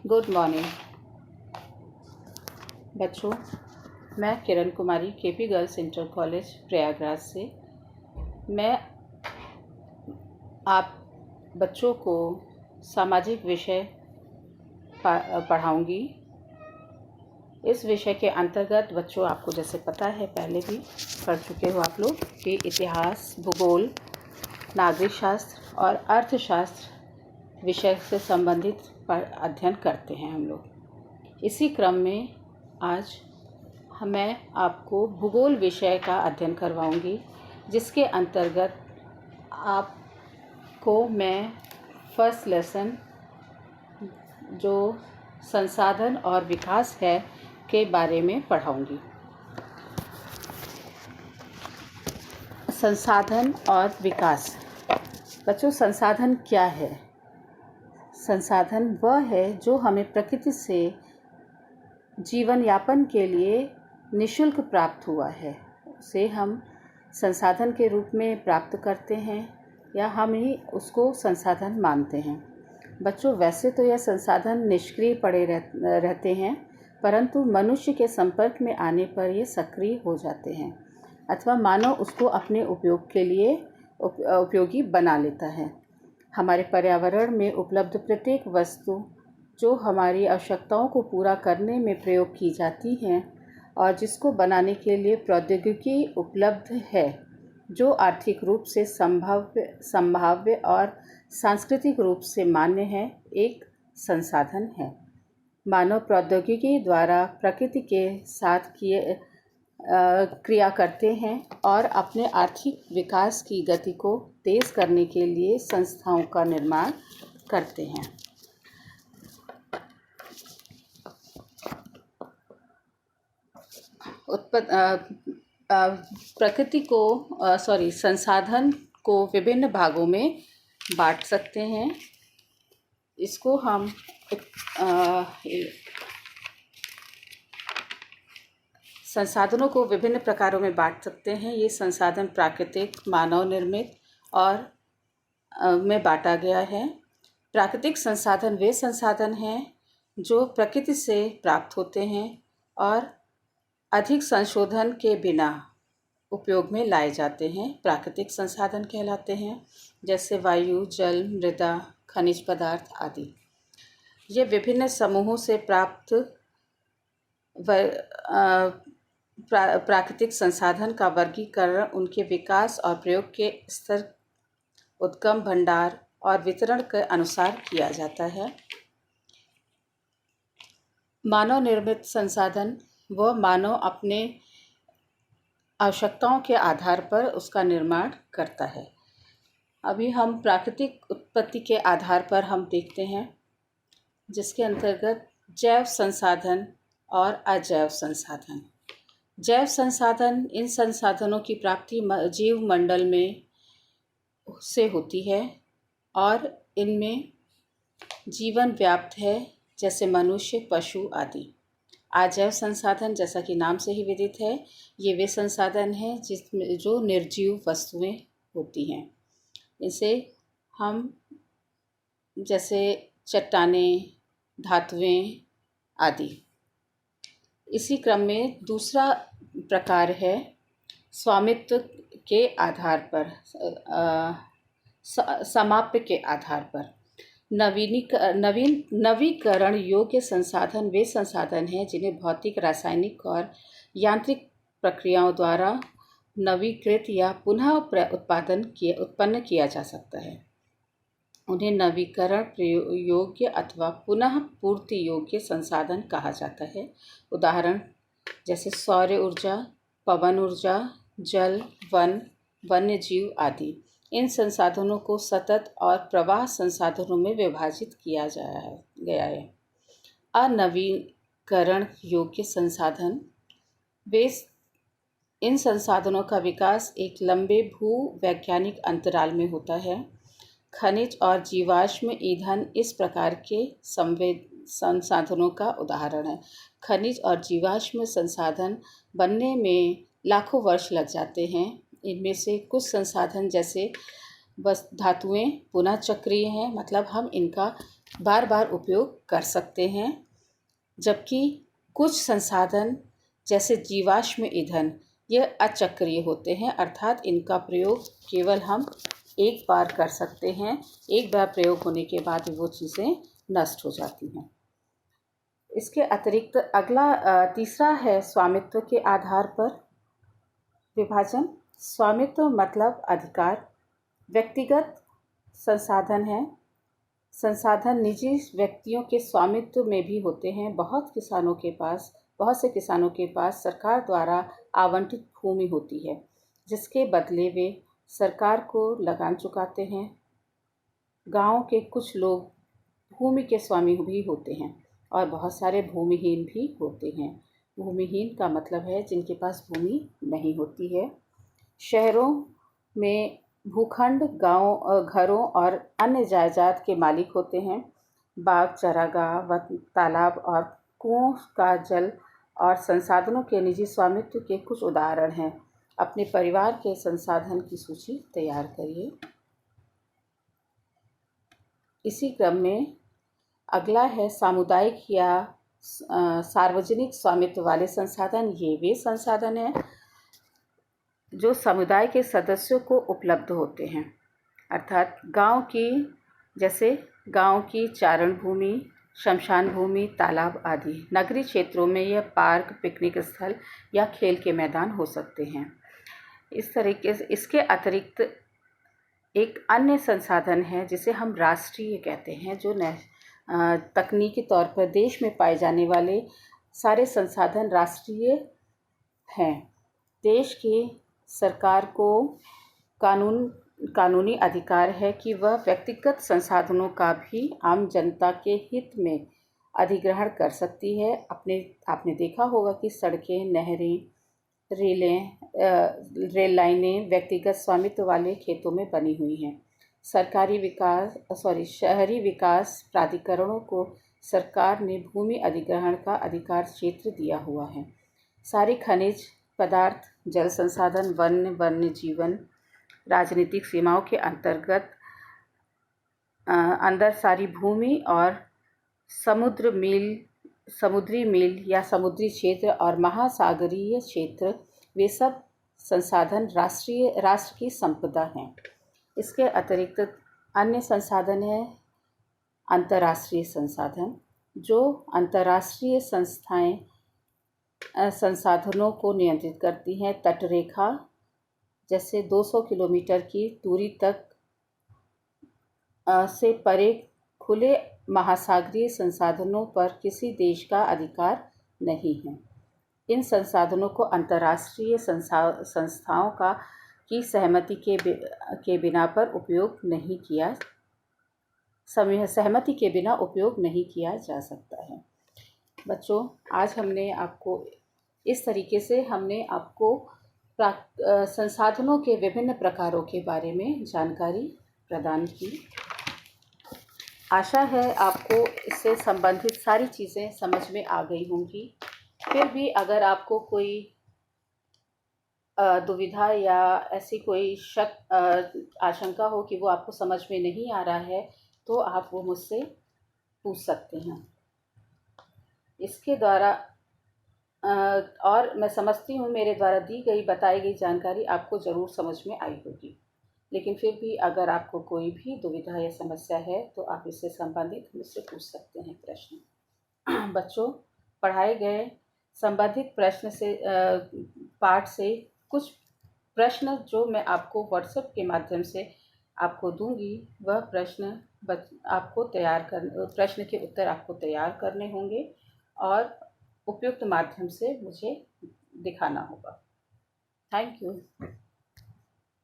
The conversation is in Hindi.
गुड मॉर्निंग बच्चों। मैं Kiran Kumari KP girls inter college Prayagraj से मैं आप बच्चों को सामाजिक विषय पढ़ाऊंगी। इस विषय के अंतर्गत बच्चों, आपको जैसे पता है, पहले भी पढ़ चुके हो आप लोग कि इतिहास, भूगोल, नागरिक शास्त्र और अर्थशास्त्र विषय से संबंधित अध्ययन करते हैं हम लोग। इसी क्रम में आज मैं आपको भूगोल विषय का अध्ययन करवाऊंगी, जिसके अंतर्गत आपको मैं फर्स्ट लेसन जो संसाधन और विकास है के बारे में पढ़ाऊंगी। संसाधन और विकास। बच्चों, संसाधन क्या है? संसाधन वह है जो हमें प्रकृति से जीवन यापन के लिए निःशुल्क प्राप्त हुआ है। उसे हम संसाधन के रूप में प्राप्त करते हैं या हम ही उसको संसाधन मानते हैं। बच्चों, वैसे तो यह संसाधन निष्क्रिय पड़े रहते हैं, परंतु मनुष्य के संपर्क में आने पर ये सक्रिय हो जाते हैं अथवा मानव उसको अपने उपयोग के लिए उपयोगी बना लेता है। हमारे पर्यावरण में उपलब्ध प्रत्येक वस्तु जो हमारी आवश्यकताओं को पूरा करने में प्रयोग की जाती हैं और जिसको बनाने के लिए प्रौद्योगिकी उपलब्ध है, जो आर्थिक रूप से संभाव्य और सांस्कृतिक रूप से मान्य है, एक संसाधन है। मानव प्रौद्योगिकी द्वारा प्रकृति के साथ क्रिया करते हैं और अपने आर्थिक विकास की गति को तेज करने के लिए संस्थाओं का निर्माण करते हैं। संसाधन को विभिन्न भागों में बांट सकते हैं। इसको हम संसाधनों को विभिन्न प्रकारों में बांट सकते हैं। ये संसाधन प्राकृतिक, मानव निर्मित और में बांटा गया है। प्राकृतिक संसाधन वे संसाधन हैं जो प्रकृति से प्राप्त होते हैं और अधिक संशोधन के बिना उपयोग में लाए जाते हैं, प्राकृतिक संसाधन कहलाते हैं, जैसे वायु, जल, मृदा, खनिज पदार्थ आदि। ये विभिन्न समूहों से प्राप्त प्राकृतिक संसाधन का वर्गीकरण उनके विकास और प्रयोग के स्तर, उद्गम, भंडार और वितरण के अनुसार किया जाता है। मानव निर्मित संसाधन वह मानव अपने आवश्यकताओं के आधार पर उसका निर्माण करता है। अभी हम प्राकृतिक उत्पत्ति के आधार पर हम देखते हैं, जिसके अंतर्गत जैव संसाधन और अजैव संसाधन। जैव संसाधन इन संसाधनों की प्राप्ति जीव मंडल में से होती है और इनमें जीवन व्याप्त है, जैसे मनुष्य, पशु आदि। अजैव संसाधन, जैसा कि नाम से ही विदित है, ये वे संसाधन हैं जिसमें जो निर्जीव वस्तुएं होती हैं। इसे हम जैसे चट्टानें, धातुएं आदि। इसी क्रम में दूसरा प्रकार है स्वामित्व के आधार पर, समाप्य के आधार पर। नवीकरण योग्य संसाधन वे संसाधन हैं जिन्हें भौतिक, रासायनिक और यांत्रिक प्रक्रियाओं द्वारा नवीकृत या पुनः उत्पन्न किया जा सकता है। उन्हें नवीकरण योग्य अथवा पुनः पूर्ति योग्य संसाधन कहा जाता है। उदाहरण जैसे सौर ऊर्जा, पवन ऊर्जा, जल, वन्य जीव आदि। इन संसाधनों को सतत और प्रवाह संसाधनों में विभाजित किया गया है। अनवीकरण योग्य संसाधन वे इन संसाधनों का विकास एक लंबे भूवैज्ञानिक अंतराल में होता है। खनिज और जीवाश्म ईंधन इस प्रकार के संसाधनों का उदाहरण है। खनिज और जीवाश्म संसाधन बनने में लाखों वर्ष लग जाते हैं। इनमें से कुछ संसाधन जैसे बस धातुएं पुनः चक्रीय हैं, मतलब हम इनका बार बार उपयोग कर सकते हैं, जबकि कुछ संसाधन जैसे जीवाश्म ईंधन यह अचक्रीय होते हैं, अर्थात इनका प्रयोग केवल हम एक बार कर सकते हैं। एक बार प्रयोग होने के बाद वो चीज़ें नष्ट हो जाती हैं। इसके अतिरिक्त अगला तीसरा है स्वामित्व के आधार पर विभाजन। स्वामित्व मतलब अधिकार। व्यक्तिगत संसाधन है। संसाधन निजी व्यक्तियों के स्वामित्व में भी होते हैं। बहुत से किसानों के पास सरकार द्वारा आवंटित भूमि होती है, जिसके बदले वे सरकार को लगान चुकाते हैं। गांव के कुछ लोग भूमि के स्वामी भी होते हैं और बहुत सारे भूमिहीन भी होते हैं। भूमिहीन का मतलब है जिनके पास भूमि नहीं होती है। शहरों में भूखंड गांव घरों और अन्य जायदाद के मालिक होते हैं। बाग, चारागाह, तालाब और कुओं का जल और संसाधनों के निजी स्वामित्व के कुछ उदाहरण हैं। अपने परिवार के संसाधन की सूची तैयार करिए। इसी क्रम में अगला है सामुदायिक या सार्वजनिक स्वामित्व वाले संसाधन। ये वे संसाधन हैं जो समुदाय के सदस्यों को उपलब्ध होते हैं, अर्थात गांव की चारण भूमि, शमशान भूमि, तालाब आदि। नगरीय क्षेत्रों में यह पार्क, पिकनिक स्थल या खेल के मैदान हो सकते हैं। इस तरीके से इसके अतिरिक्त एक अन्य संसाधन है जिसे हम राष्ट्रीय कहते हैं, जो तकनीकी तौर पर देश में पाए जाने वाले सारे संसाधन राष्ट्रीय हैं। देश की सरकार को कानूनी अधिकार है कि वह व्यक्तिगत संसाधनों का भी आम जनता के हित में अधिग्रहण कर सकती है। आपने देखा होगा कि सड़कें, नहरें, रेल लाइनें व्यक्तिगत स्वामित्व वाले खेतों में बनी हुई हैं। शहरी विकास प्राधिकरणों को सरकार ने भूमि अधिग्रहण का अधिकार क्षेत्र दिया हुआ है। सारी खनिज पदार्थ, जल संसाधन, वन्य जीवन राजनीतिक सीमाओं के अंदर सारी भूमि और समुद्री मील या समुद्री क्षेत्र और महासागरीय क्षेत्र, वे सब संसाधन राष्ट्र की संपदा हैं। इसके अतिरिक्त अन्य संसाधन है अंतर्राष्ट्रीय संसाधन, जो अंतर्राष्ट्रीय संस्थाएं संसाधनों को नियंत्रित करती हैं। तटरेखा जैसे 200 किलोमीटर की दूरी तक से परे खुले महासागरीय संसाधनों पर किसी देश का अधिकार नहीं है। इन संसाधनों को अंतर्राष्ट्रीय संस्थाओं की सहमति के बिना उपयोग नहीं किया जा सकता है। बच्चों, आज इस तरीके से हमने आपको संसाधनों के विभिन्न प्रकारों के बारे में जानकारी प्रदान की। आशा है आपको इससे संबंधित सारी चीज़ें समझ में आ गई होंगी। फिर भी अगर आपको कोई दुविधा या ऐसी कोई आशंका हो कि वो आपको समझ में नहीं आ रहा है, तो आप वो मुझसे पूछ सकते हैं। इसके द्वारा और मैं समझती हूँ मेरे द्वारा बताई गई जानकारी आपको ज़रूर समझ में आई होगी। लेकिन फिर भी अगर आपको कोई भी दुविधा या समस्या है तो आप इससे संबंधित मुझसे पूछ सकते हैं प्रश्न। बच्चों, पढ़ाए गए संबंधित प्रश्न से पाठ से कुछ प्रश्न जो मैं आपको व्हाट्सएप के माध्यम से आपको दूंगी, वह प्रश्न के उत्तर आपको तैयार करने होंगे और उपयुक्त माध्यम से मुझे दिखाना होगा। Thank you.